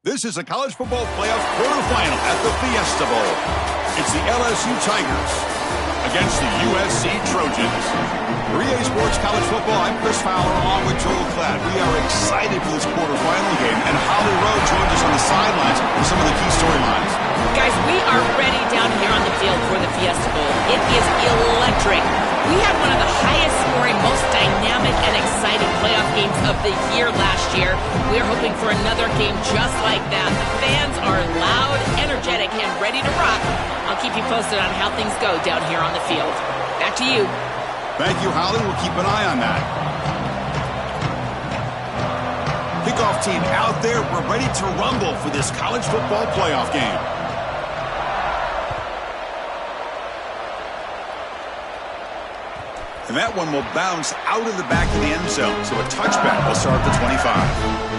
This is a college football playoff quarterfinal at the Fiesta Bowl. It's the LSU Tigers against the USC Trojans. For EA Sports College Football, I'm Chris Fowler along with Joel Klatt. We are excited for this quarterfinal game, and Holly Rowe joins us on the sidelines for some of the key storylines. Guys, we are ready down here on the field for the Fiesta Bowl. It is electric. We had one of the highest scoring, most dynamic and exciting playoff games of the year last year. We are hoping for another game just like that. The fans are loud, energetic, and ready to rock. I'll keep you posted on how things go down here on the field. Back to you. Thank you, Holly. We'll keep an eye on that. Kickoff team out there. We're ready to rumble for this college football playoff game. And that one will bounce out of the back of the end zone. So a touchback will start at the 25.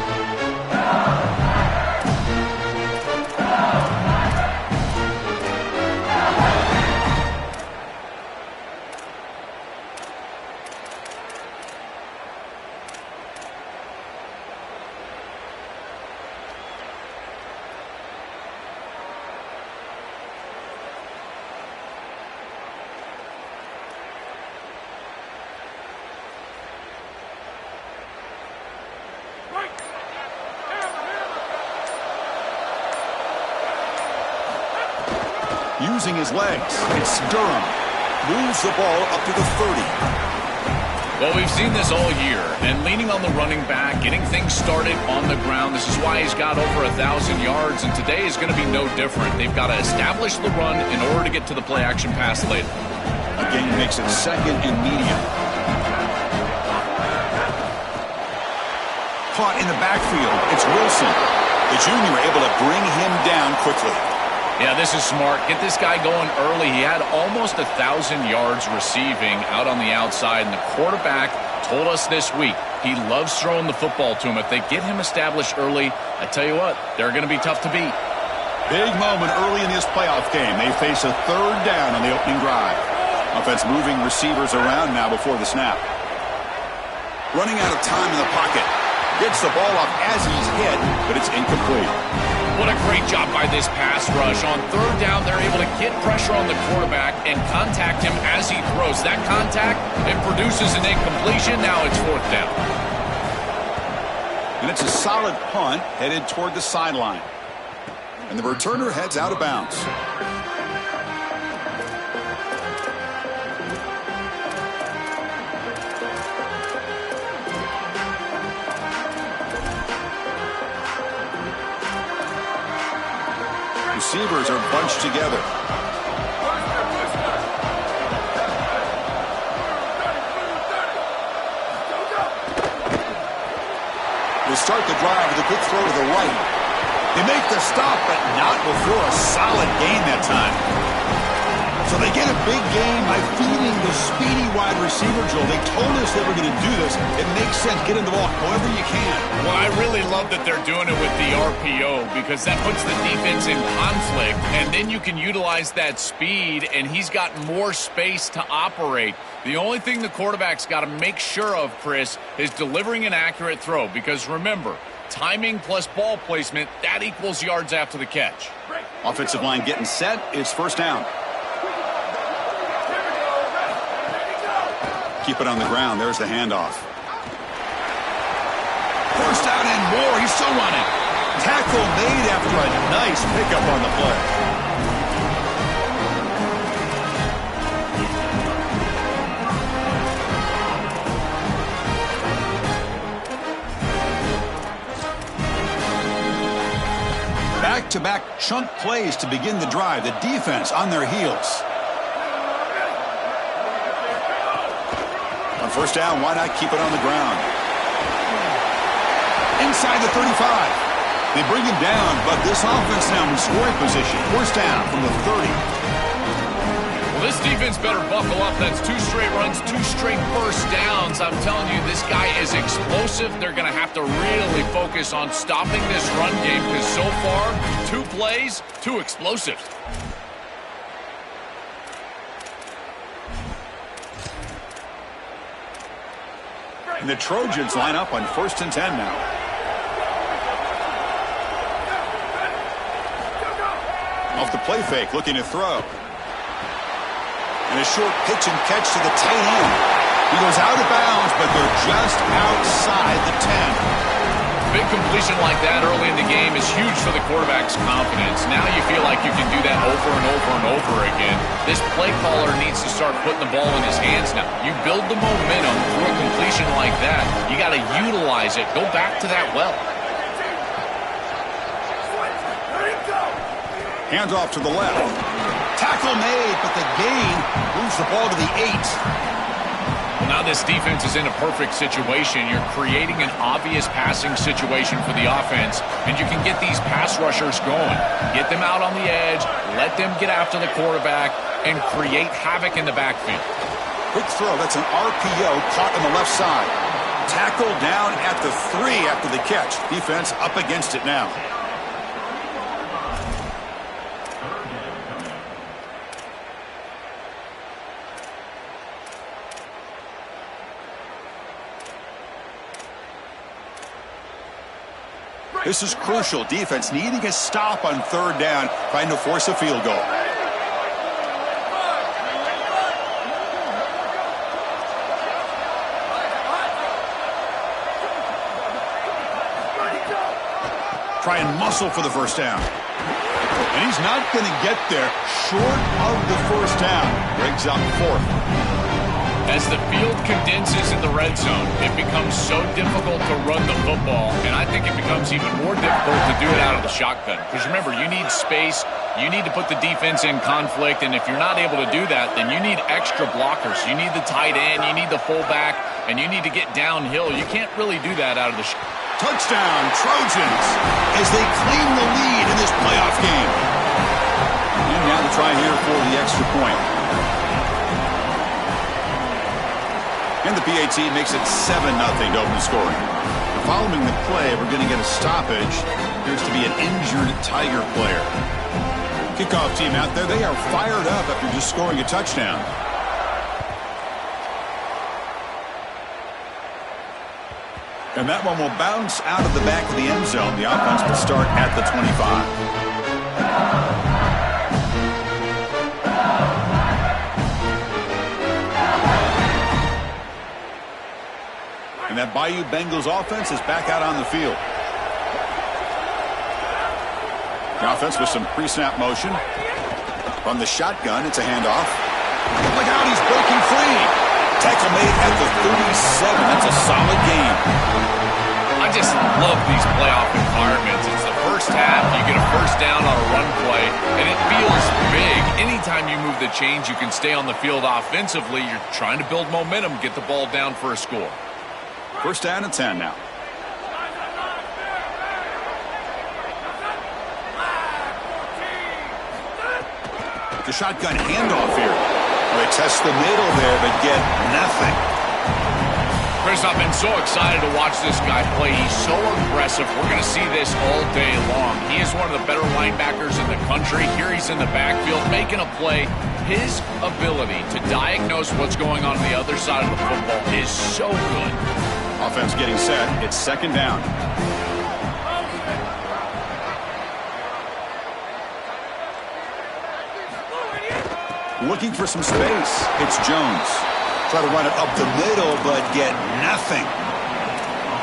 Using his legs, it's Durham. Moves the ball up to the 30. Well, we've seen this all year, and leaning on the running back, getting things started on the ground. This is why he's got over 1,000 yards, and today is going to be no different. They've got to establish the run in order to get to the play-action pass later. Again, makes it second and medium. Caught in the backfield, it's Wilson. The junior able to bring him down quickly. Yeah, this is smart. Get this guy going early. He had almost 1,000 yards receiving out on the outside, and the quarterback told us this week he loves throwing the football to him. If they get him established early, I tell you what, they're going to be tough to beat. Big moment early in this playoff game. They face a third down on the opening drive. Offense moving receivers around now before the snap. Running out of time in the pocket. Gets the ball off as he's hit, but it's incomplete. What a great job by this pass rush. On third down, they're able to get pressure on the quarterback and contact him as he throws. That contact, it produces an incompletion. Now it's fourth down. And it's a solid punt headed toward the sideline. And the returner heads out of bounds. Receivers are bunched together. They start the drive with a quick throw to the right. They make the stop, but not before a solid gain that time. So they get a big gain by feeding the speedy wide receiver, Joel. They told us they were going to do this. It makes sense. Get in the ball however you can. Well, I really love that they're doing it with the RPO because that puts the defense in conflict, and then you can utilize that speed, and he's got more space to operate. The only thing the quarterback's got to make sure of, Chris, is delivering an accurate throw because, remember, timing plus ball placement, that equals yards after the catch. Offensive line getting set. It's first down. Keep it on the ground. There's the handoff. First down and more. He's still running. Tackle made after a nice pickup on the play. Back-to-back chunk plays to begin the drive. The defense on their heels. On first down, why not keep it on the ground? Inside the 35. They bring him down, but this offense now in scoring position. First down from the 30. Well, this defense better buckle up. That's 2 straight runs, 2 straight first downs. I'm telling you, this guy is explosive. They're going to have to really focus on stopping this run game because so far, 2 plays, 2 explosives. And the Trojans line up on 1st and 10 now. Off the play fake, looking to throw. And a short pitch and catch to the tight end. He goes out of bounds, but they're just outside the 10. Big completion like that early in the game is huge for the quarterback's confidence. Now you feel like you can do that over and over and over again. This play caller needs to start putting the ball in his hands now. You build the momentum through a completion like that. You got to utilize it. Go back to that well. Hands off to the left. Tackle made, but the gain moves the ball to the 8. Well, now this defense is in a perfect situation. You're creating an obvious passing situation for the offense, and you can get these pass rushers going. Get them out on the edge, let them get after the quarterback, and create havoc in the backfield. Quick throw. That's an RPO caught on the left side. Tackle down at the 3 after the catch. Defense up against it now. This is crucial. Defense needing a stop on 3rd down, trying to force a field goal. Try and muscle for the first down. And he's not going to get there short of the first down. Brings up 4th. As the field condenses in the red zone, it becomes so difficult to run the football, and I think it becomes even more difficult to do it out of the shotgun. Because remember, you need space, you need to put the defense in conflict, and if you're not able to do that, then you need extra blockers. You need the tight end, you need the fullback, and you need to get downhill. You can't really do that out of the shotgun. Touchdown, Trojans, as they claim the lead in this playoff game. And now to try here for the extra point. And the PAT makes it 7-0 to open scoring. Following the play, we're going to get a stoppage. Appears to be an injured Tiger player. Kickoff team out there, they are fired up after just scoring a touchdown. And that one will bounce out of the back of the end zone. The offense will start at the 25. And that Bayou Bengals offense is back out on the field. The offense with some pre-snap motion. From the shotgun, it's a handoff. Look out, he's breaking free. Tackle made at the 37. That's a solid game. I just love these playoff environments. It's the first half. You get a first down on a run play, and it feels big. Anytime you move the chains, you can stay on the field offensively. You're trying to build momentum, get the ball down for a score. First down and 10 now. The shotgun handoff here. They test the middle there, but get nothing. Chris, I've been so excited to watch this guy play. He's so aggressive. We're going to see this all day long. He is one of the better linebackers in the country. Here he's in the backfield making a play. His ability to diagnose what's going on the other side of the football is so good. Offense getting set. It's 2nd down. Looking for some space. It's Jones. Try to run it up the middle, but get nothing.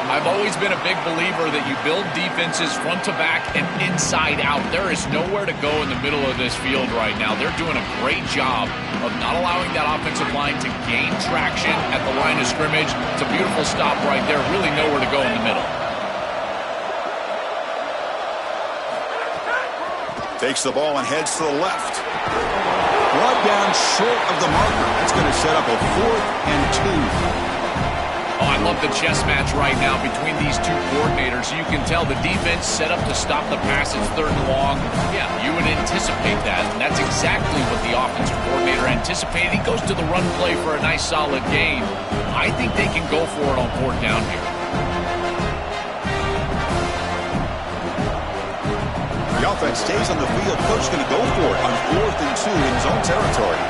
I've always been a big believer that you build defenses front to back and inside out. There is nowhere to go in the middle of this field right now. They're doing a great job of not allowing that offensive line to gain traction at the line of scrimmage. It's a beautiful stop right there. Really nowhere to go in the middle. Takes the ball and heads to the left. Brought down short of the marker. That's going to set up a 4th and 2. Oh, I love the chess match right now between these two coordinators. You can tell the defense set up to stop the pass. It's 3rd and long. Yeah, you would anticipate that, and that's exactly what the offensive coordinator anticipated. He goes to the run play for a nice, solid gain. I think they can go for it on 4th down here. The offense stays on the field. Coach going to go for it on 4th and 2 in his own territory.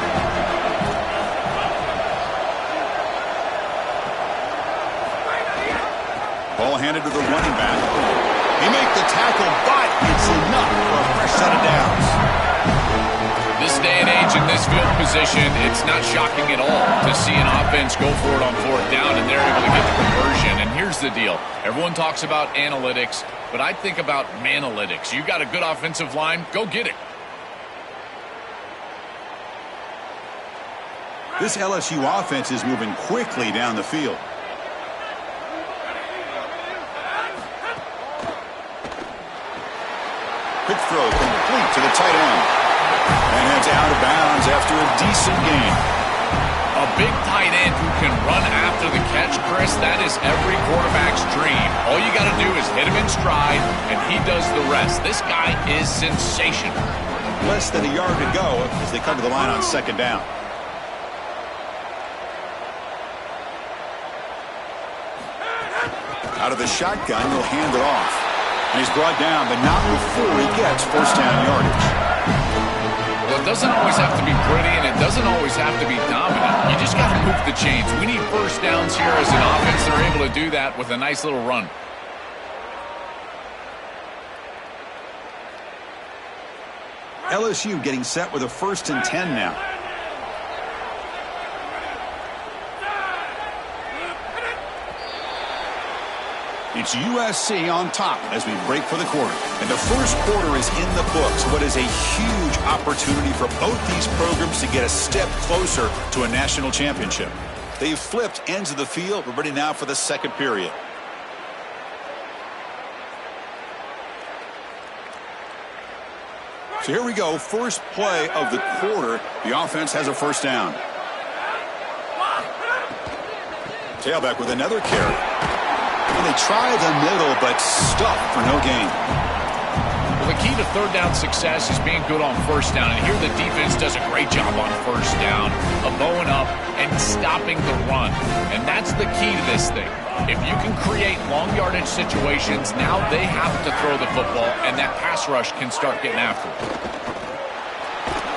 Ball handed to the running back. He makes the tackle, but it's enough for a fresh set of downs. This day and age in this field position, it's not shocking at all to see an offense go for it on fourth down and they're able to get the conversion. And here's the deal. Everyone talks about analytics, but I think about manalytics. You got a good offensive line, go get it. This LSU offense is moving quickly down the field. Quick throw complete to the tight end. And heads out of bounds after a decent gain. A big tight end who can run after the catch, Chris, that is every quarterback's dream. All you got to do is hit him in stride, and he does the rest. This guy is sensational. Less than a yard to go as they come to the line on second down. Out of the shotgun, he'll hand it off. And he's brought down, but not before he gets first down yardage. Well, it doesn't always have to be pretty, and it doesn't always have to be dominant. You just got to move the chains. We need first downs here as an offense. They're able to do that with a nice little run. LSU getting set with a 1st and 10 now. It's USC on top as we break for the quarter. And the first quarter is in the books. What is a huge opportunity for both these programs to get a step closer to a national championship. They've flipped ends of the field. We're ready now for the second period. So here we go. First play of the quarter. The offense has a first down. Tailback with another carry. And they try the middle, but stuck for no gain. Well, the key to third down success is being good on first down. And here the defense does a great job on first down of bowing up and stopping the run. And that's the key to this thing. If you can create long yardage situations, now they have to throw the football, and that pass rush can start getting after it.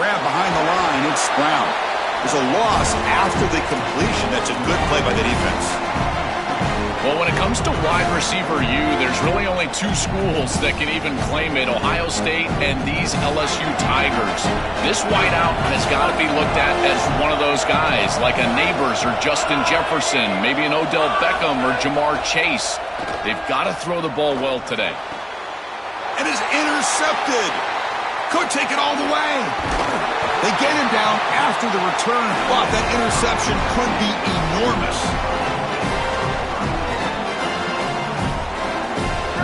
Grab behind the line. It's Brown. There's a loss after the completion. That's a good play by the defense. Well, when it comes to wide receiver U, there's really only two schools that can even claim it, Ohio State and these LSU Tigers. This wideout has got to be looked at as one of those guys, like a Neighbors or Justin Jefferson, maybe an Odell Beckham or Jamar Chase. They've got to throw the ball well today. And is intercepted. Could take it all the way. They get him down after the return, but that interception could be enormous.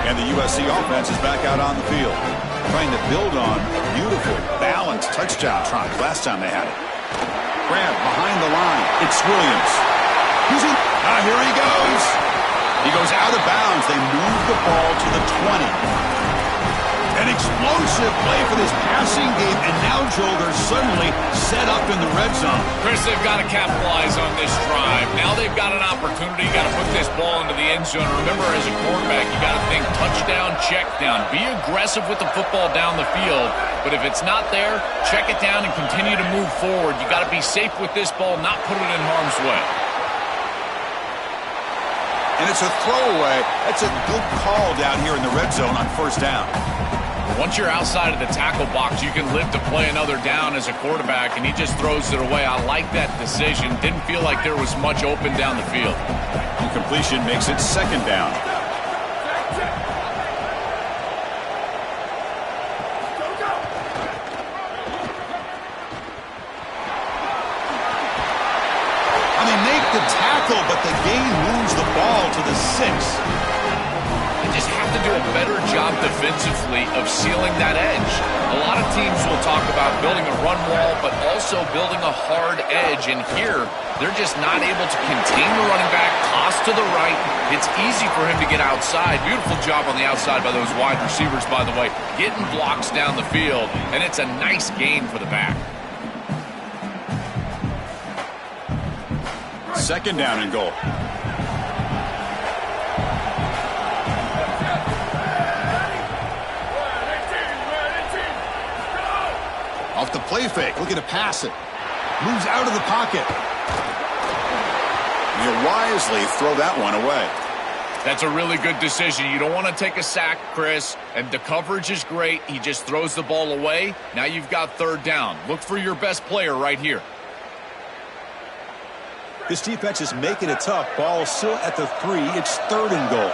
And the USC offense is back out on the field, trying to build on a beautiful, balanced touchdown try last time they had it. Grab behind the line. It's Williams. Here he goes. He goes out of bounds. They move the ball to the 20. An explosive play for this passing game, and now, Joel, they're suddenly set up in the red zone. Chris, they've got to capitalize on this drive. Now they've got an opportunity. You got to put this ball into the end zone. Remember, as a quarterback, you got to think touchdown, check down. Be aggressive with the football down the field, but if it's not there, check it down and continue to move forward. You got to be safe with this ball, not put it in harm's way. And it's a throwaway. That's a good call down here in the red zone on first down. Once you're outside of the tackle box, you can live to play another down as a quarterback, and he just throws it away. I like that decision. Didn't feel like there was much open down the field. Incompletion makes it second down. And they make the tackle, but the gain moves the ball to the 6. Just have to do a better job defensively of sealing that edge. A lot of teams will talk about building a run wall, but also building a hard edge. And here, they're just not able to contain the running back, toss to the right. It's easy for him to get outside. Beautiful job on the outside by those wide receivers, by the way, getting blocks down the field. And it's a nice gain for the back. Second down and goal. Off the play fake, looking to pass it. Moves out of the pocket. He'll wisely throw that one away. That's a really good decision. You don't want to take a sack, Chris, and the coverage is great. He just throws the ball away. Now you've got third down. Look for your best player right here. This defense is making it tough. Ball still at the 3. It's 3rd and goal.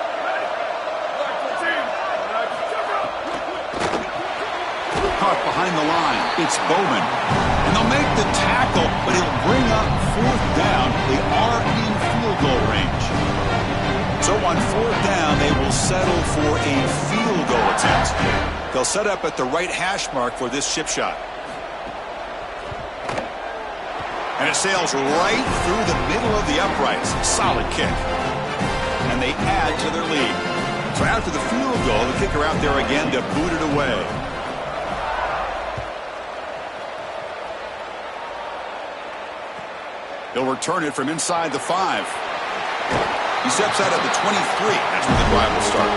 Caught behind the line. It's Bowman. And they'll make the tackle, but it'll bring up 4th down. They are in field goal range. So on 4th down, they will settle for a field goal attempt. They'll set up at the right hash mark for this chip shot. And it sails right through the middle of the uprights. Solid kick. And they add to their lead. So after the field goal, the kicker out there again to boot it away. He'll return it from inside the 5. He steps out at the 23. That's where the drive will start.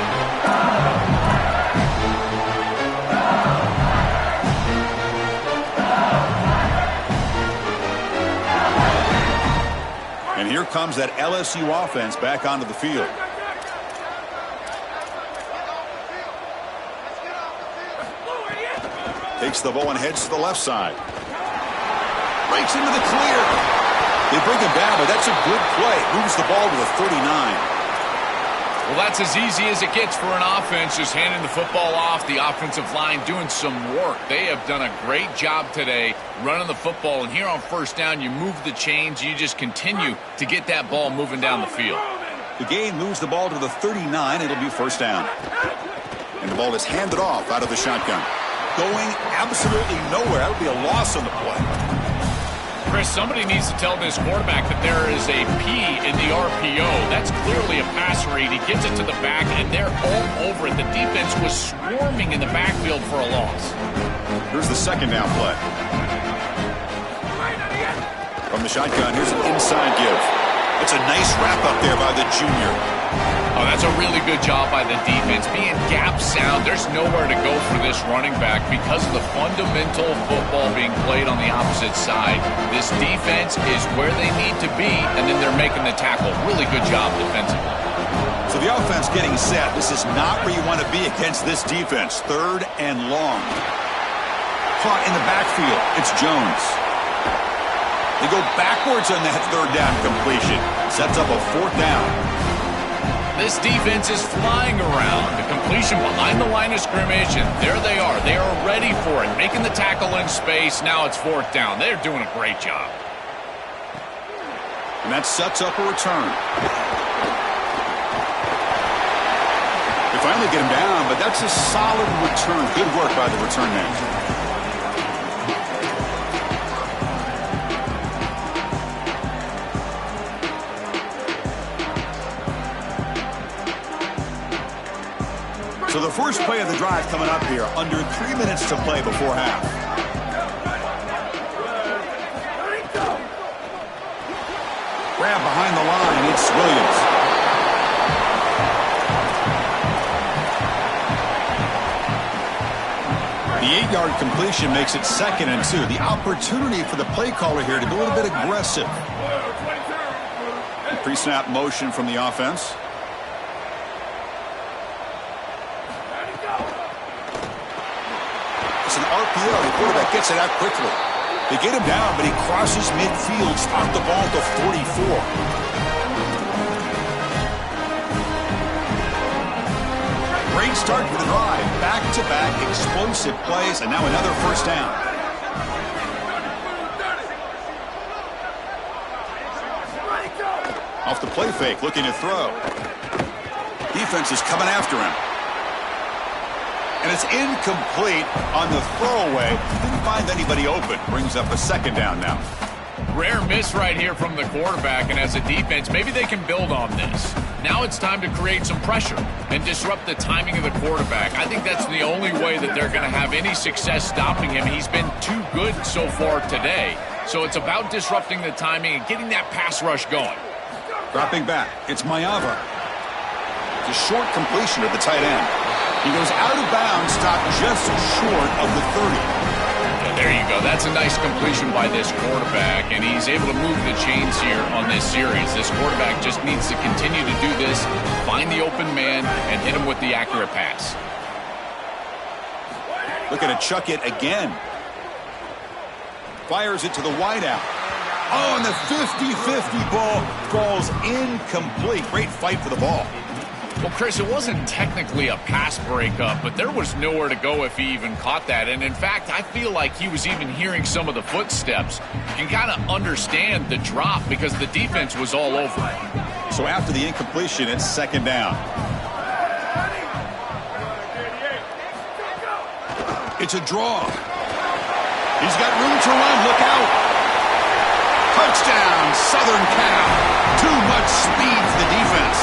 And here comes that LSU offense back onto the field. Takes the ball and heads to the left side. Breaks into the clear. They bring him down, but that's a good play. Moves the ball to the 39. Well, that's as easy as it gets for an offense, just handing the football off. The offensive line doing some work. They have done a great job today running the football. And here on 1st down, you move the chains. You just continue to get that ball moving down the field. The gain moves the ball to the 39. It'll be 1st down. And the ball is handed off out of the shotgun. Going absolutely nowhere. That would be a loss on the play. Chris, somebody needs to tell this quarterback that there is a P in the RPO. That's clearly a pass read. He gets it to the back, and they're all over it. The defense was swarming in the backfield for a loss. Here's the 2nd down play. From the shotgun, here's an inside give. It's a nice wrap up there by the junior. Oh, that's a really good job by the defense. Being gap sound, there's nowhere to go for this running back because of the fundamental football being played on the opposite side. This defense is where they need to be, and then they're making the tackle. Really good job defensively. So the offense getting set. This is not where you want to be against this defense. 3rd and long. Caught in the backfield. It's Jones. They go backwards on that 3rd down completion. Sets up a 4th down. This defense is flying around. The completion behind the line of scrimmage, and there they are. They are ready for it, making the tackle in space. Now it's 4th down. They're doing a great job. And that sets up a return. They finally get him down, but that's a solid return. Good work by the return man. So the first play of the drive coming up here, under 3 minutes to play before half. Grab behind the line, it's Williams. The 8-yard completion makes it 2nd and 2. The opportunity for the play caller here to be a little bit aggressive. Pre-snap motion from the offense. It's an RPO. The quarterback gets it out quickly. They get him down, but he crosses midfield, stop the ball to 44. Great start for the drive. Back-to-back explosive plays, and now another 1st down. Off the play fake, looking to throw. Defense is coming after him. And it's incomplete on the throwaway. Didn't find anybody open. Brings up a 2nd down now. Rare miss right here from the quarterback, and as a defense, maybe they can build on this. Now it's time to create some pressure and disrupt the timing of the quarterback. I think that's the only way that they're going to have any success stopping him. He's been too good so far today. So it's about disrupting the timing and getting that pass rush going. Dropping back, it's Mayava. It's a short completion of the tight end. He goes out of bounds, stopped just short of the 30. There you go. That's a nice completion by this quarterback, and he's able to move the chains here on this series. This quarterback just needs to continue to do this, find the open man, and hit him with the accurate pass. Looking to chuck it again. Fires it to the wideout. Oh, and the 50-50 ball falls incomplete. Great fight for the ball. Well, Chris, it wasn't technically a pass breakup, but there was nowhere to go if he even caught that. And in fact, I feel like he was even hearing some of the footsteps. You can kind of understand the drop because the defense was all over it. So after the incompletion, it's second down. It's a draw. He's got room to run. Look out. Touchdown, Southern Cal. Too much speed for the defense.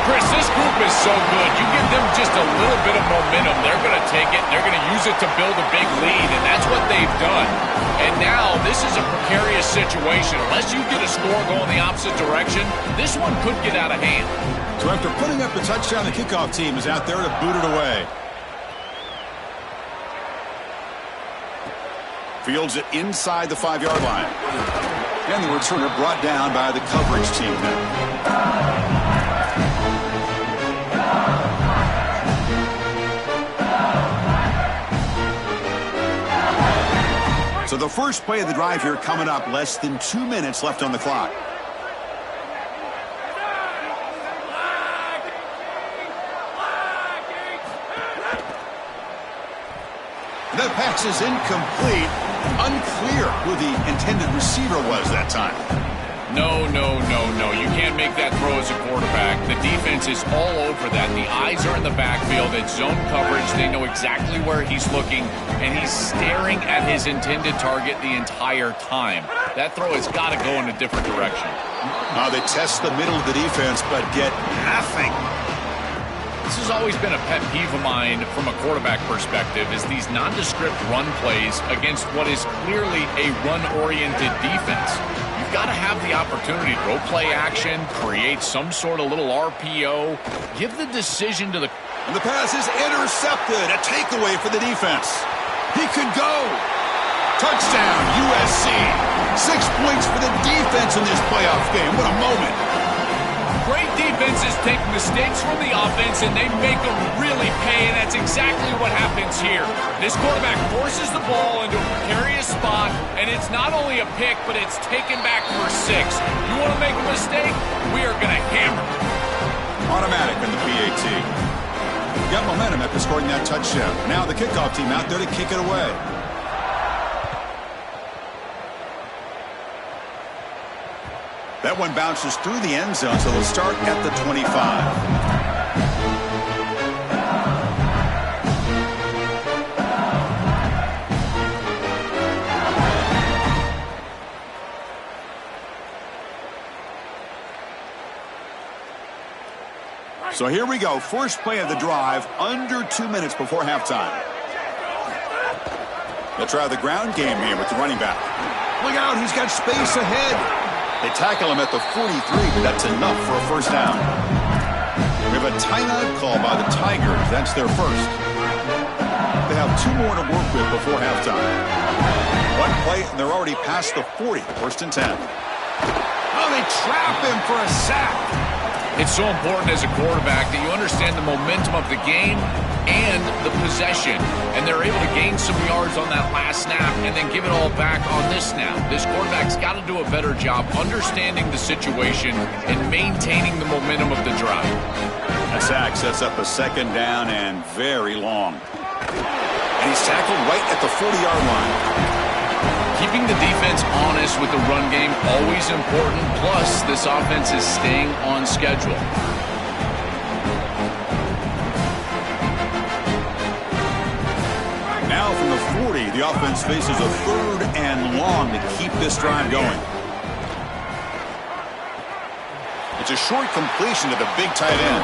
Chris, this group is so good. You give them just a little bit of momentum, they're going to take it, and they're going to use it to build a big lead, and that's what they've done. And now this is a precarious situation. Unless you get a score going the opposite direction, this one could get out of hand. So after putting up the touchdown, the kickoff team is out there to boot it away. Fields it inside the 5-yard line. And the returner brought down by the coverage team now. So the first play of the drive here coming up, less than 2 minutes left on the clock. The pass is incomplete. Unclear who the intended receiver was that time. No. You can't make that throw as a quarterback. The defense is all over that. The eyes are in the backfield. It's zone coverage. They know exactly where he's looking, and he's staring at his intended target the entire time. That throw has got to go in a different direction. They test the middle of the defense, but get nothing. This has always been a pet peeve of mine from a quarterback perspective, is these nondescript run plays against what is clearly a run-oriented defense. You've got to have the opportunity to go play action, create some sort of little RPO, give the decision to the... And the pass is intercepted. A takeaway for the defense. He could go. Touchdown, USC. 6 points for the defense in this playoff game. What a moment. Great defenses take mistakes from the offense, and they make them really pay, and that's exactly what happens here. This quarterback forces the ball into a precarious spot, and it's not only a pick, but it's taken back for 6. You want to make a mistake? We are going to hammer. Automatic in the PAT. Got momentum after scoring that touchdown. Now the kickoff team out there to kick it away. That one bounces through the end zone, so they'll start at the 25. So here we go. First play of the drive, under 2 minutes before halftime. They'll try the ground game here with the running back. Look out, he's got space ahead. They tackle him at the 43, but that's enough for a first down. We have a timeout call by the Tigers. That's their first. They have 2 more to work with before halftime. One play, and they're already past the 40, first and 10. Oh, they trap him for a sack. It's so important as a quarterback that you understand the momentum of the game and the possession. And they're able to gain some yards on that last snap and then give it all back on this snap. This quarterback's got to do a better job understanding the situation and maintaining the momentum of the drive. A sack sets up a second down and very long. And he's tackled right at the 40-yard line. Keeping the defense honest with the run game, always important. Plus, this offense is staying on schedule. Now from the 40, the offense faces a 3rd and long to keep this drive going. It's a short completion to the big tight end.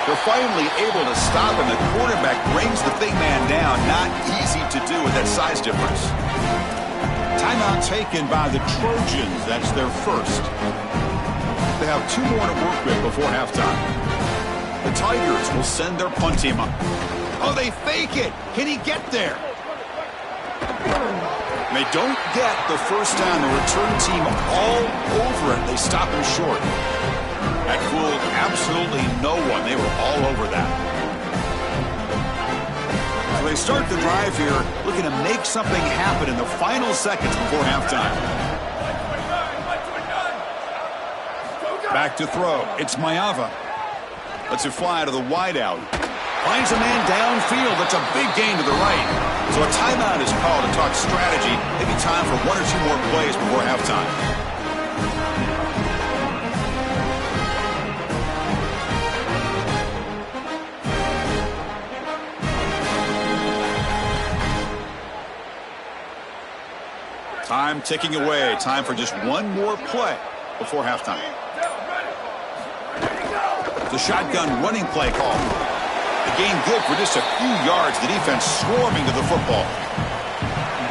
They're finally able to stop him. The quarterback brings the big man down. Not easy to do with that size difference. Timeout taken by the Trojans. That's their first. They have 2 more to work with before halftime. The Tigers will send their punt team up. Oh, they fake it. Can he get there? And they don't get the first down. The return team all over it. They stop him short. That fooled absolutely no one. They were all over that. So they start the drive here, looking to make something happen in the final seconds before halftime. Back to throw. It's Mayava. Lets it fly to the wideout. Finds a man downfield. That's a big gain to the right. So a timeout is called to talk strategy. Maybe time for one or two more plays before halftime. Time ticking away. Time for just one more play before halftime. The shotgun running play call. The gain good for just a few yards. The defense swarming to the football.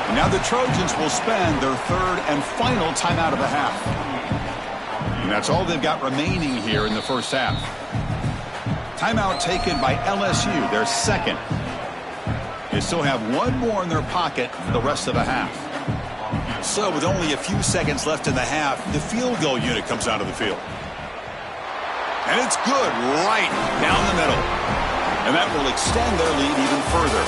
And now the Trojans will spend their third and final timeout of the half. And that's all they've got remaining here in the first half. Timeout taken by LSU, their second. They still have one more in their pocket for the rest of the half. So with only a few seconds left in the half, the field goal unit comes out of the field. And it's good right down the middle. And that will extend their lead even further.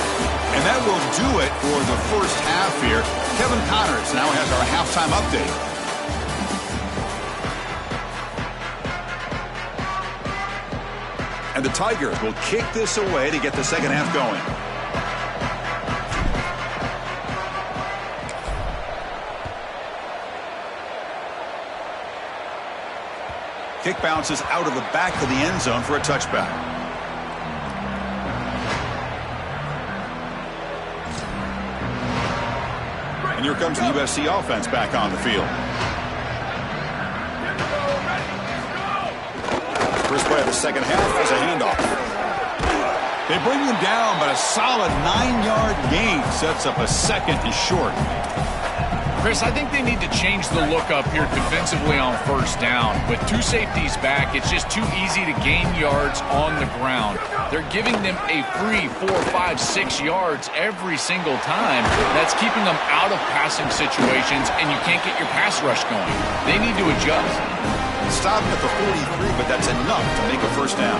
And that will do it for the first half here. Kevin Connors now has our halftime update. And the Tigers will kick this away to get the second half going. Kick bounces out of the back of the end zone for a touchback. And here comes the USC offense back on the field. First play of the second half is a handoff. They bring him down, but a solid 9-yard gain sets up a second and short. Chris, I think they need to change the look up here defensively on first down. With two safeties back, it's just too easy to gain yards on the ground. They're giving them a free 4, 5, 6 yards every single time. That's keeping them out of passing situations, and you can't get your pass rush going. They need to adjust. Stop at the 43, but that's enough to make a first down.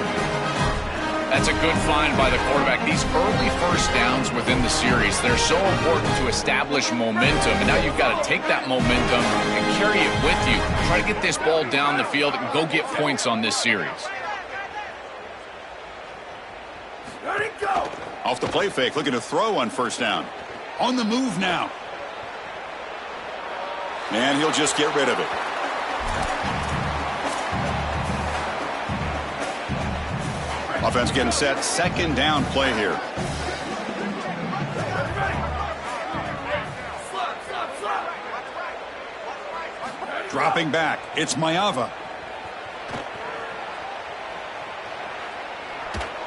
That's a good find by the quarterback. These early first downs within the series, they're so important to establish momentum. And now you've got to take that momentum and carry it with you. Try to get this ball down the field and go get points on this series. Let it go. Off the play fake, looking to throw on first down. On the move now. And he'll just get rid of it. Offense getting set. Second down play here. Dropping back. It's Mayava.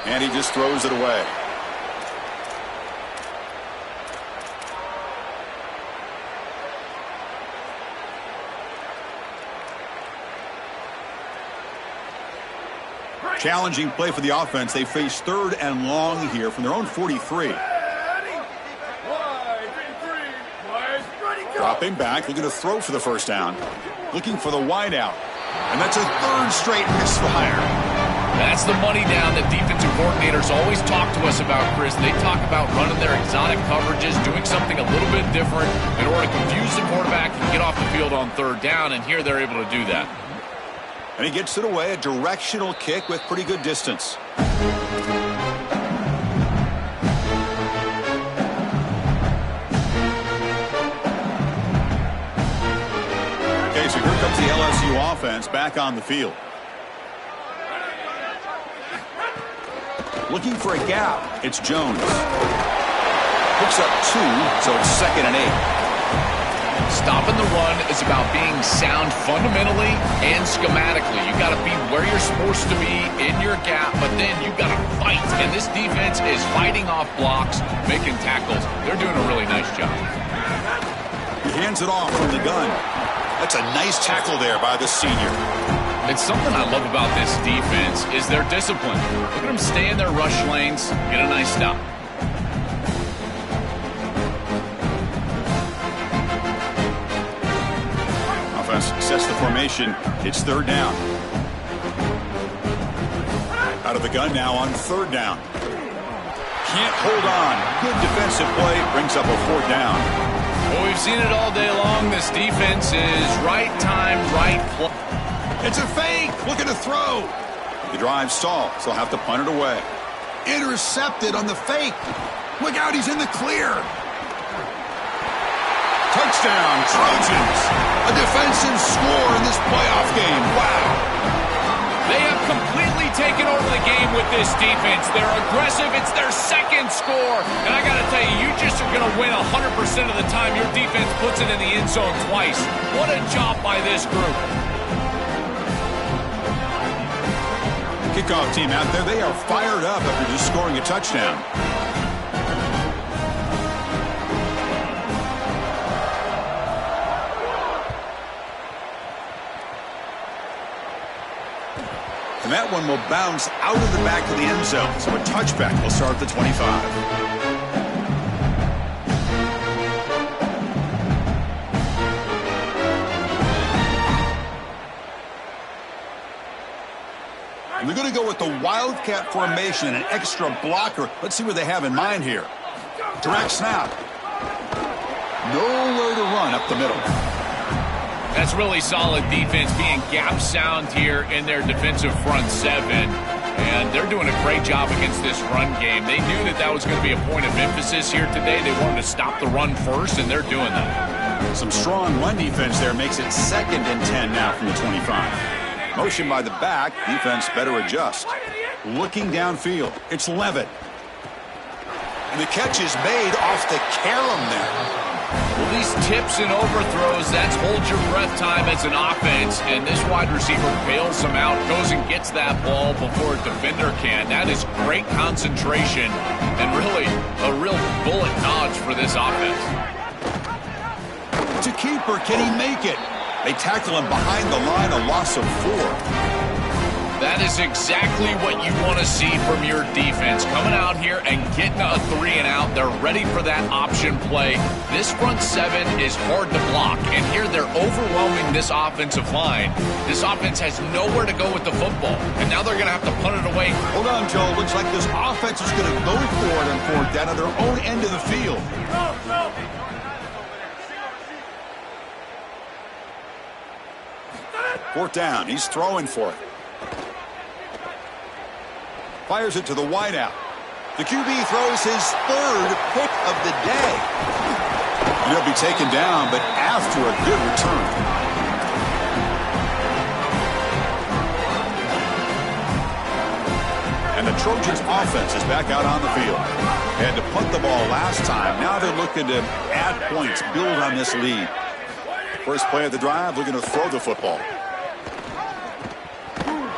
And he just throws it away. Challenging play for the offense. They face third and long here from their own 43. Dropping back, looking to throw for the first down. Looking for the wideout. And that's a third straight misfire. That's the money down that defensive coordinators always talk to us about, Chris. They talk about running their exotic coverages, doing something a little bit different in order to confuse the quarterback and get off the field on third down, and here they're able to do that. And he gets it away, a directional kick with pretty good distance. Okay, so here comes the LSU offense back on the field. Looking for a gap. It's Jones. Picks up 2, so it's 2nd and 8. Stopping the run is about being sound fundamentally and schematically. You got to be where you're supposed to be in your gap, but then you got to fight. And this defense is fighting off blocks, making tackles. They're doing a really nice job. He hands it off from the gun. That's a nice tackle there by the senior. It's something I love about this defense is their discipline. Look at them stay in their rush lanes, get a nice stop. defense sets the formation. It's third down. Out of the gun now on third down. Can't hold on. Good defensive play. Brings up a fourth down. Well, we've seen it all day long. This defense is right time, right play. It's a fake. Looking to throw. The drive stalls. They'll have to punt it away. Intercepted on the fake. Look out. He's in the clear. Touchdown, Trojans. A defensive score in this playoff game. Wow. They have completely taken over the game with this defense. They're aggressive. It's their second score. And I got to tell you, you just are going to win 100% of the time your defense puts it in the end zone twice. What a job by this group. Kickoff team out there, they are fired up after just scoring a touchdown. And that one will bounce out of the back of the end zone. So a touchback will start at the 25. And they're going to go with the Wildcat formation and an extra blocker. Let's see what they have in mind here. Direct snap. Nowhere to run up the middle. That's really solid defense, being gap sound here in their defensive front seven. And they're doing a great job against this run game. They knew that that was going to be a point of emphasis here today. They wanted to stop the run first, and they're doing that. Some strong run defense there makes it 2nd and 10 now from the 25. Motion by the back. Defense better adjust. Looking downfield. It's Levitt. And the catch is made off the carom there. Well, these tips and overthrows, that's hold your breath time as an offense, and this wide receiver bails him out, goes and gets that ball before a defender can. That is great concentration and really a real bullet dodge for this offense. It's a keeper. Can he make it? They tackle him behind the line, a loss of 4. That is exactly what you want to see from your defense. Coming out here and getting a 3 and out. They're ready for that option play. This front seven is hard to block. And here they're overwhelming this offensive line. This offense has nowhere to go with the football. And now they're going to have to punt it away. Hold on, Joe. Looks like this offense is going to go for it on 4th down at their own end of the field. Fourth down. He's throwing for it. Fires it to the wideout. The QB throws his 3rd pick of the day. He'll be taken down, but after a good return. And the Trojans offense is back out on the field. They had to punt the ball last time. Now they're looking to add points, build on this lead. First play of the drive, looking to throw the football.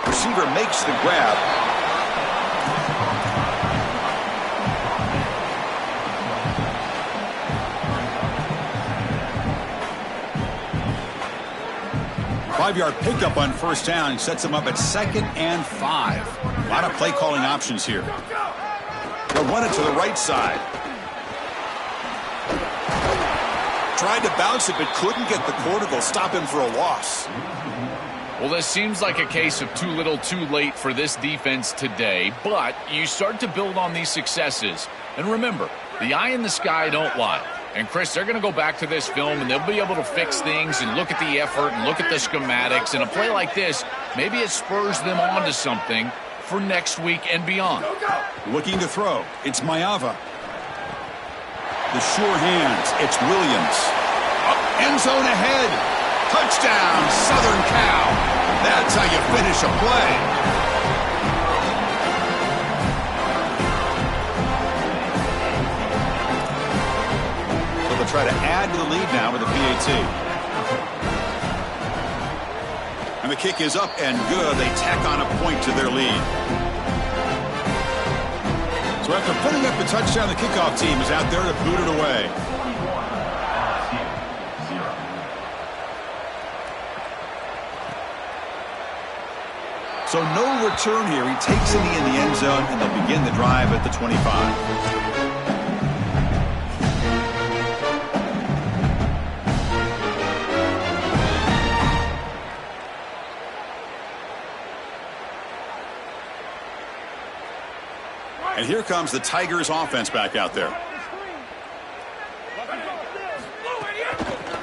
Receiver makes the grab. Five-yard pickup on first down sets them up at 2nd and 5. A lot of play calling options here. They'll run it to the right side. Tried to bounce it but couldn't get the quarter. They'll stop him for a loss. Well, this seems like a case of too little too late for this defense today, but you start to build on these successes. And remember, the eye in the sky don't lie. And, Chris, they're going to go back to this film, and they'll be able to fix things and look at the effort and look at the schematics. And a play like this, maybe it spurs them on to something for next week and beyond. Looking to throw. It's Mayava. The sure hands. It's Williams. End zone ahead. Touchdown, Southern Cal. That's how you finish a play. Try to add to the lead now with a PAT. And the kick is up and good. They tack on a point to their lead. So after putting up the touchdown, the kickoff team is out there to boot it away. So no return here. He takes it in the end zone, and they'll begin the drive at the 25. And here comes the Tigers offense back out there.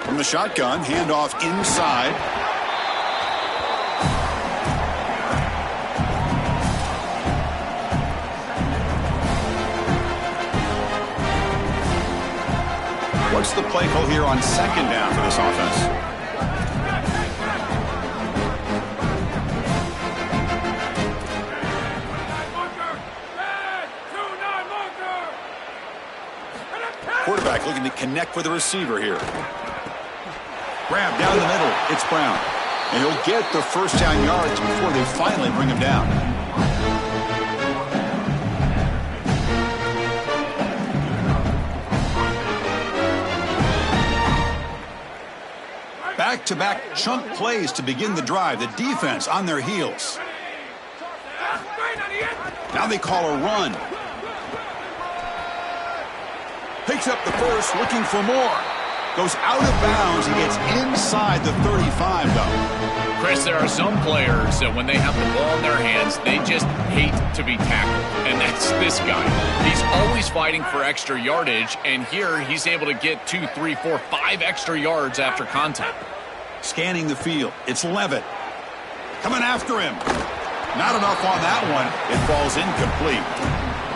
From the shotgun, handoff inside. What's the play call here on second down for this offense? Quarterback looking to connect with the receiver here. Grab down the middle. It's Brown. And he'll get the first down yards before they finally bring him down. Back-to-back chunk plays to begin the drive. The defense on their heels. Now they call a run. Picks up the first, looking for more. Goes out of bounds. He gets inside the 35, though. Chris, there are some players that when they have the ball in their hands, they just hate to be tackled. And that's this guy. He's always fighting for extra yardage, and here he's able to get 2, 3, 4, 5 extra yards after contact. Scanning the field. It's Levitt. Coming after him. Not enough on that one. It falls incomplete.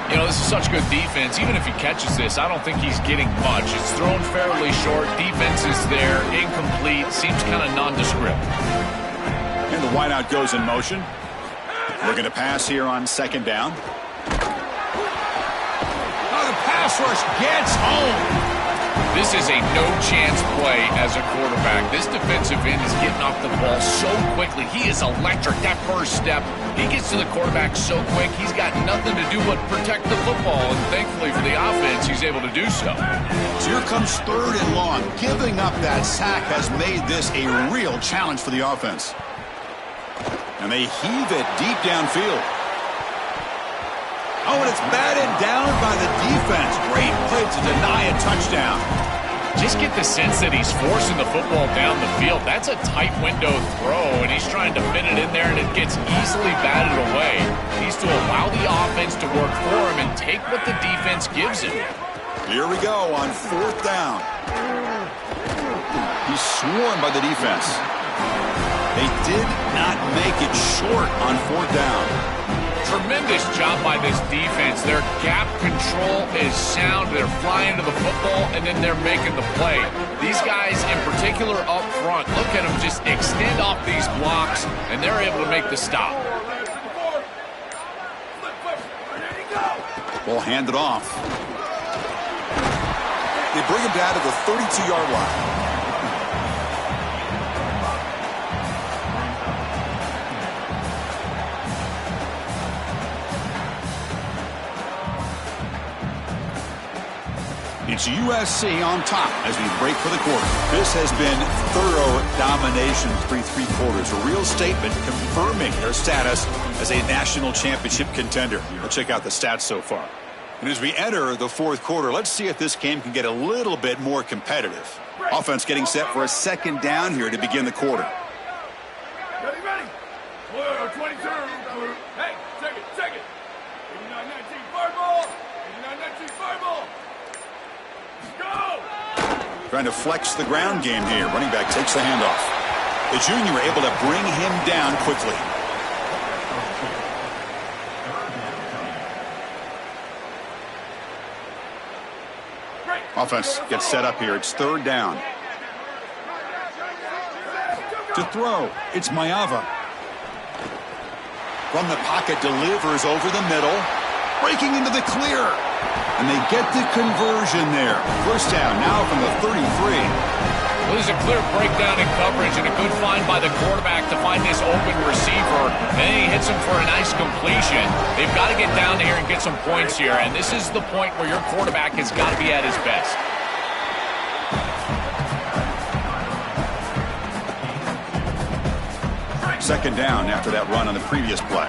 You know, this is such good defense. Even if he catches this, I don't think he's getting much. It's thrown fairly short. Defense is there. Incomplete. Seems kind of nondescript. And the wideout goes in motion. Looking to pass here on second down. Oh, the pass rush gets home. This is a no-chance play as a quarterback. This defensive end is getting off the ball so quickly. He is electric. That first step, he gets to the quarterback so quick, he's got nothing to do but protect the football. And thankfully for the offense, he's able to do so. So here comes third and long. Giving up that sack has made this a real challenge for the offense. And they heave it deep downfield. Oh, and it's batted down by the defense. Great play to deny a touchdown. Just get the sense that he's forcing the football down the field. That's a tight window throw, and he's trying to fit it in there, and it gets easily batted away. He needs to allow the offense to work for him and take what the defense gives him. Here we go on fourth down. He's swarmed by the defense. They did not make it short on fourth down. Tremendous job by this defense. Their gap control is sound. They're flying to the football, and then they're making the play. These guys in particular up front, look at them just extend off these blocks, and they're able to make the stop. Ball handed off. They bring him down to the 32-yard line. It's USC on top as we break for the quarter. This has been thorough domination through three quarters. A real statement confirming their status as a national championship contender. Let's check out the stats so far. And as we enter the fourth quarter, let's see if this game can get a little bit more competitive. Offense getting set for a second down here to begin the quarter. Ready, ready. 22. Hey, check it. 89-19 fireball. 89-19 fireball. Go! Trying to flex the ground game here. Running back takes the handoff. The junior able to bring him down quickly. Offense gets set up here. It's third down. To throw, it's Mayava. From the pocket, delivers over the middle. Breaking into the clear. And they get the conversion there. First down now from the 33. Well, there's a clear breakdown in coverage and a good find by the quarterback to find this open receiver. And then he hits him for a nice completion. They've got to get down here and get some points here. And this is the point where your quarterback has got to be at his best. Second down after that run on the previous play.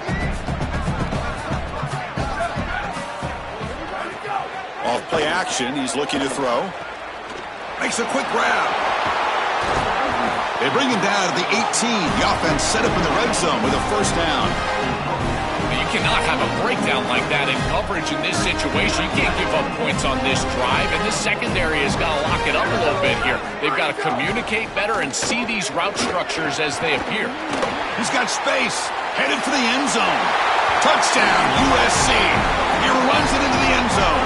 Off play action, he's looking to throw. Makes a quick grab. They bring him down to the 18. The offense set up in the red zone with a first down. You cannot have a breakdown like that in coverage in this situation. You can't give up points on this drive, and this secondary has got to lock it up a little bit here. They've got to communicate better and see these route structures as they appear. He's got space, headed for the end zone. Touchdown, USC. He runs it into the end zone.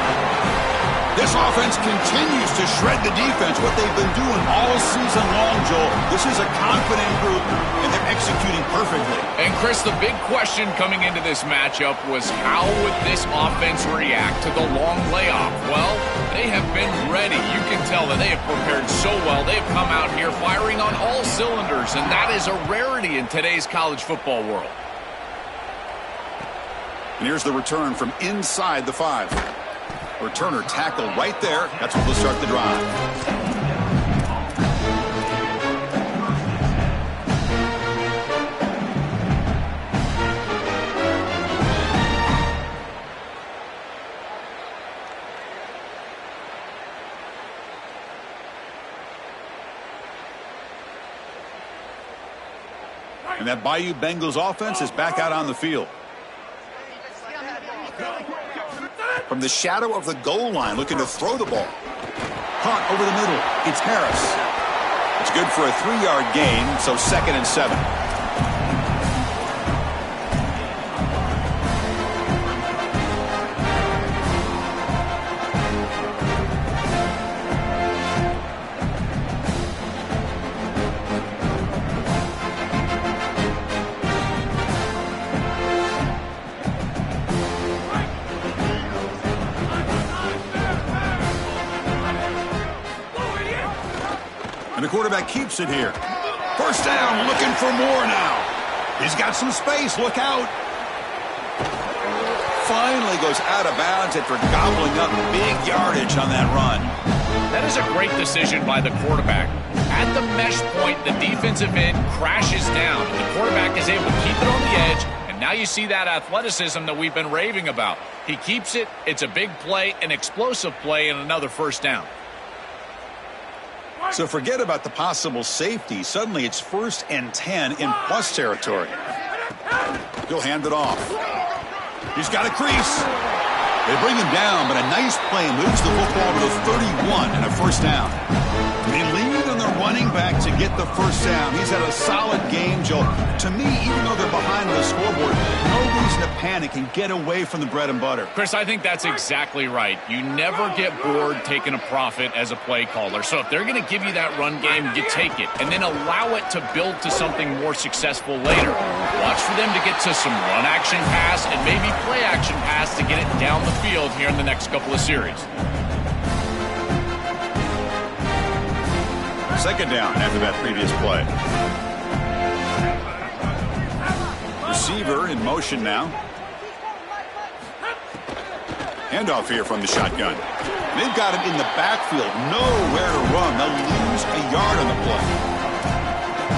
This offense continues to shred the defense, what they've been doing all season long, Joel. This is a confident group, and they're executing perfectly. And, Chris, the big question coming into this matchup was how would this offense react to the long layoff? Well, they have been ready. You can tell that they have prepared so well. They have come out here firing on all cylinders, and that is a rarity in today's college football world. And here's the return from inside the 5. Returner tackle right there. That's what will start the drive. And that Bayou Bengals offense is back out on the field. From the shadow of the goal line, looking to throw the ball. Caught over the middle. It's Harris. It's good for a 3-yard gain, so 2nd and 7. And the quarterback keeps it here. First down, looking for more now. He's got some space. Look out. Finally goes out of bounds after gobbling up big yardage on that run. That is a great decision by the quarterback. At the mesh point, the defensive end crashes down. And the quarterback is able to keep it on the edge. And now you see that athleticism that we've been raving about. He keeps it. It's a big play, an explosive play, and another first down. So forget about the possible safety. Suddenly it's 1st and 10 in plus territory. He'll hand it off. He's got a crease. They bring him down, but a nice play moves the football to the 31 and a first down. They lead on the running back to get the first down. He's had a solid game, Joe. To me, even though they're behind on the scoreboard, no reason to panic and get away from the bread and butter. Chris, I think that's exactly right. You never get bored taking a profit as a play caller. So if they're going to give you that run game, you take it. And then allow it to build to something more successful later. Watch for them to get to some run action pass and maybe play action pass to get it down the field here in the next couple of series. 2nd down after that previous play. Receiver in motion now. Handoff here from the shotgun. They've got him in the backfield. Nowhere to run. They'll lose a yard on the play.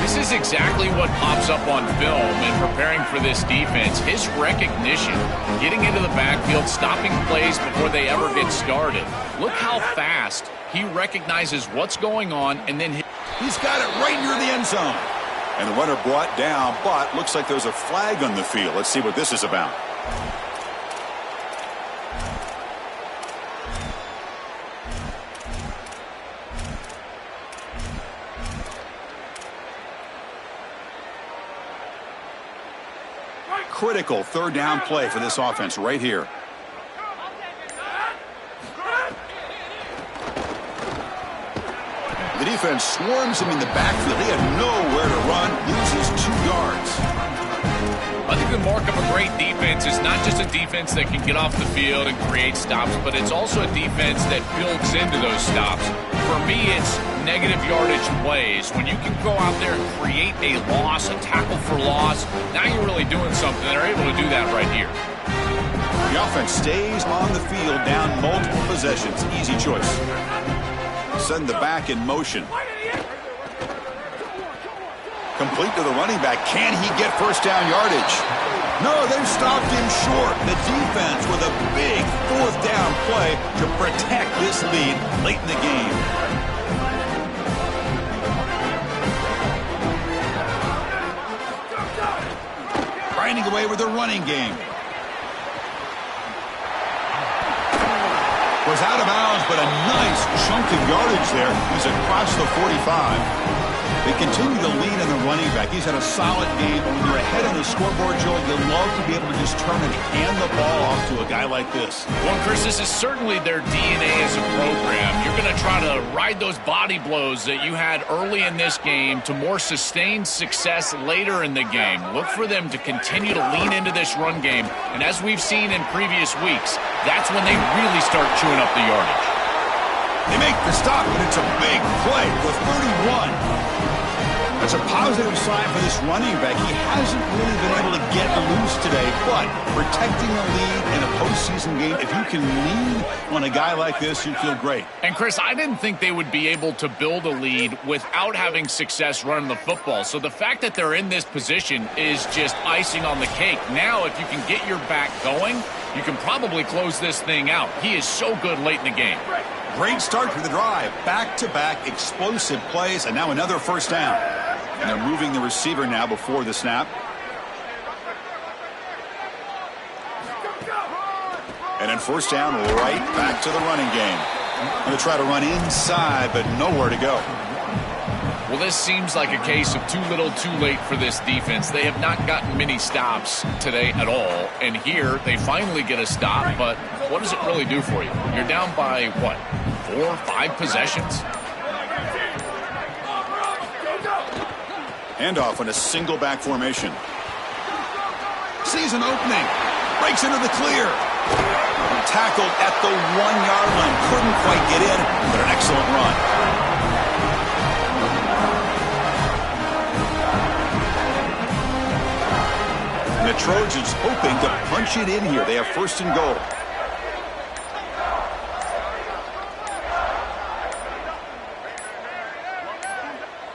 This is exactly what pops up on film in preparing for this defense. His recognition, getting into the backfield, stopping plays before they ever get started. Look how fast he recognizes what's going on, and then he's got it right near the end zone. And the runner brought down, but looks like there's a flag on the field. Let's see what this is about. Critical 3rd down play for this offense right here. The defense swarms him in the backfield. He had nowhere to run, loses 2 yards. I think the mark of a great defense is not just a defense that can get off the field and create stops, but it's also a defense that builds into those stops. For me, it's negative yardage plays. When you can go out there and create a loss, a tackle for loss, now you're really doing something. They're able to do that right here. The offense stays on the field, down multiple possessions. Easy choice. Send the back in motion. Complete to the running back. Can he get first down yardage? No, they've stopped him short. The defense with a big 4th down play to protect this lead late in the game. Grinding away with the running game. Was out of bounds, but a nice chunk of yardage there. He's across the 45. They continue to lean on the running back. He's had a solid game. When you're ahead on the scoreboard, Joe, you'd love to be able to just turn and hand the ball off to a guy like this. Well, Chris, this is certainly their DNA as a program. You're going to try to ride those body blows that you had early in this game to more sustained success later in the game. Look for them to continue to lean into this run game. And as we've seen in previous weeks, that's when they really start chewing up the yardage. They make the stop, and it's a big play with 31. That's a positive sign for this running back. He hasn't really been able to get loose today, but protecting the lead in a postseason game, if you can lean on a guy like this, you feel great. And, Chris, I didn't think they would be able to build a lead without having success running the football. So the fact that they're in this position is just icing on the cake. Now, if you can get your back going, you can probably close this thing out. He is so good late in the game. Great start to the drive. Back-to-back explosive plays, and now another first down. And they're moving the receiver now before the snap. And then first down, right back to the running game. Going to try to run inside, but nowhere to go. Well, this seems like a case of too little, too late for this defense. They have not gotten many stops today at all. And here, they finally get a stop, but what does it really do for you? You're down by, what, 4 or 5 possessions? Handoff in a single back formation. Sees an opening. Breaks into the clear. Tackled at the 1-yard line. Couldn't quite get in, but an excellent run. And the Trojans hoping to punch it in here. They have first and goal.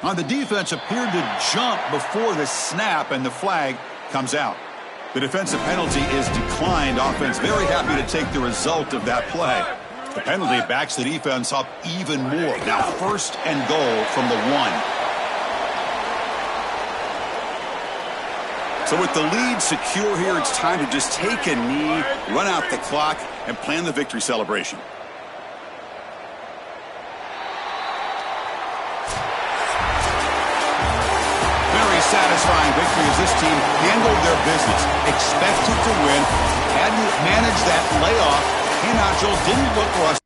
Now, the defense appeared to jump before the snap, and the flag comes out. The defensive penalty is declined. Offense very happy to take the result of that play. The penalty backs the defense up even more. Now first and goal from the 1. So with the lead secure here, it's time to just take a knee, run out the clock, and plan the victory celebration. Satisfying victory as this team handled their business. Expected to win. Had to manage that layoff. Hey, Nacho, didn't look for us